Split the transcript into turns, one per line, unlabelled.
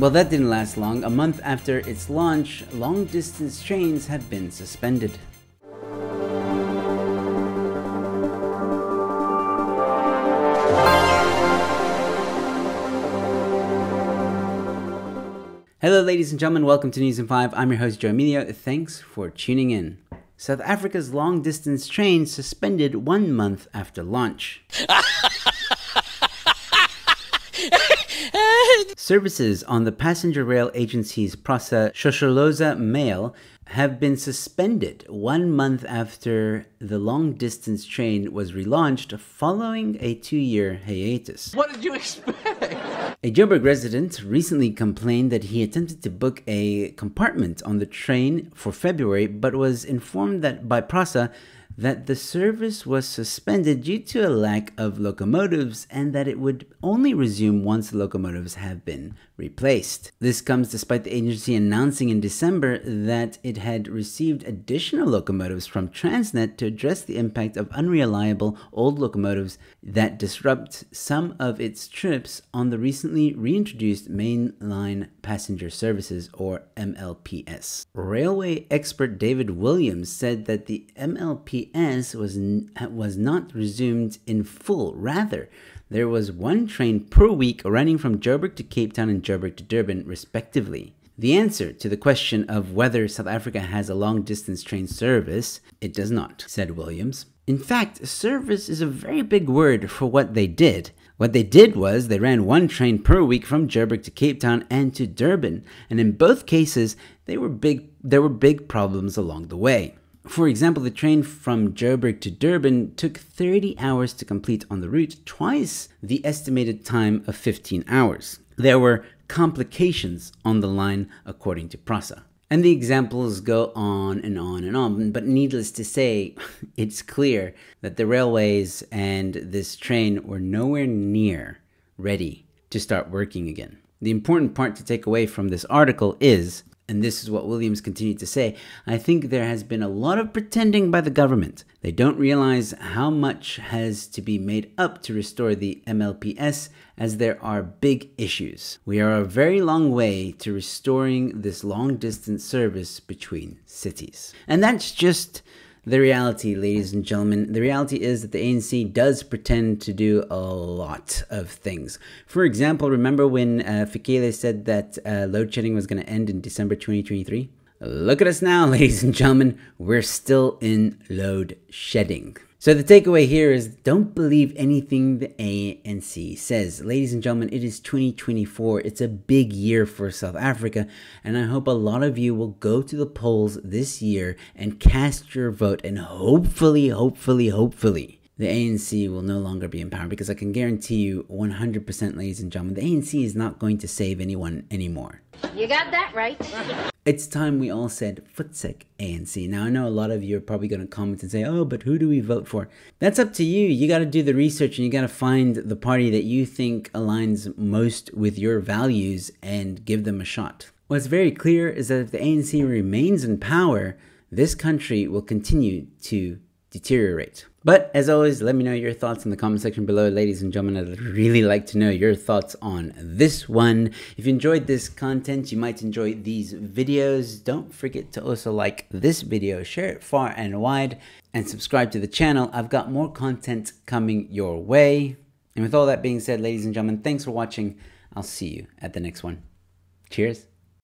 Well, that didn't last long. A month after its launch, long-distance trains have been suspended. Hello ladies and gentlemen, welcome to News in 5. I'm your host Joe Emilio. Thanks for tuning in. South Africa's long-distance train suspended 1 month after launch. Services on the passenger rail agencies Prasa, Shosholoza Meyl have been suspended 1 month after the long-distance train was relaunched following a 2-year hiatus.
What did you expect?
A Joburg resident recently complained that he attempted to book a compartment on the train for February, but was informed that by Prasa that the service was suspended due to a lack of locomotives and that it would only resume once the locomotives have been replaced. This comes despite the agency announcing in December that it had received additional locomotives from Transnet to address the impact of unreliable old locomotives that disrupt some of its trips on the recently reintroduced Mainline Passenger Services, or MLPS. Railway expert David Williams said that the MLPS was not resumed in full. Rather, there was one train per week running from Joburg to Cape Town and Joburg to Durban, respectively. The answer to the question of whether South Africa has a long-distance train service, it does not, said Williams. In fact, service is a very big word for what they did. What they did was they ran one train per week from Joburg to Cape Town and to Durban, and in both cases, there were big problems along the way. For example, the train from Joburg to Durban took 30 hours to complete on the route, twice the estimated time of 15 hours. There were complications on the line, according to Prasa. And the examples go on and on and on, but needless to say, it's clear that the railways and this train were nowhere near ready to start working again. The important part to take away from this article is, and this is what Williams continued to say, I think there has been a lot of pretending by the government. They don't realize how much has to be made up to restore the MLPS, as there are big issues. We are a very long way to restoring this long-distance service between cities. And that's just the reality, ladies and gentlemen. The reality is that the ANC does pretend to do a lot of things. For example, remember when Fikile said that load shedding was going to end in December 2023? Look at us now, ladies and gentlemen. We're still in load shedding. So the takeaway here is don't believe anything the ANC says. Ladies and gentlemen, it is 2024. It's a big year for South Africa, and I hope a lot of you will go to the polls this year and cast your vote, and hopefully, the ANC will no longer be in power, because I can guarantee you 100%, ladies and gentlemen, the ANC is not going to save anyone anymore.
You got that right.
It's time we all said Futsek ANC. Now, I know a lot of you are probably going to comment and say, oh, but who do we vote for? That's up to you. You got to do the research and you got to find the party that you think aligns most with your values and give them a shot. What's very clear is that if the ANC remains in power, this country will continue to deteriorate. But as always, let me know your thoughts in the comment section below. Ladies and gentlemen, I'd really like to know your thoughts on this one. If you enjoyed this content, you might enjoy these videos. Don't forget to also like this video, share it far and wide, and subscribe to the channel. I've got more content coming your way. And with all that being said, ladies and gentlemen, thanks for watching. I'll see you at the next one. Cheers.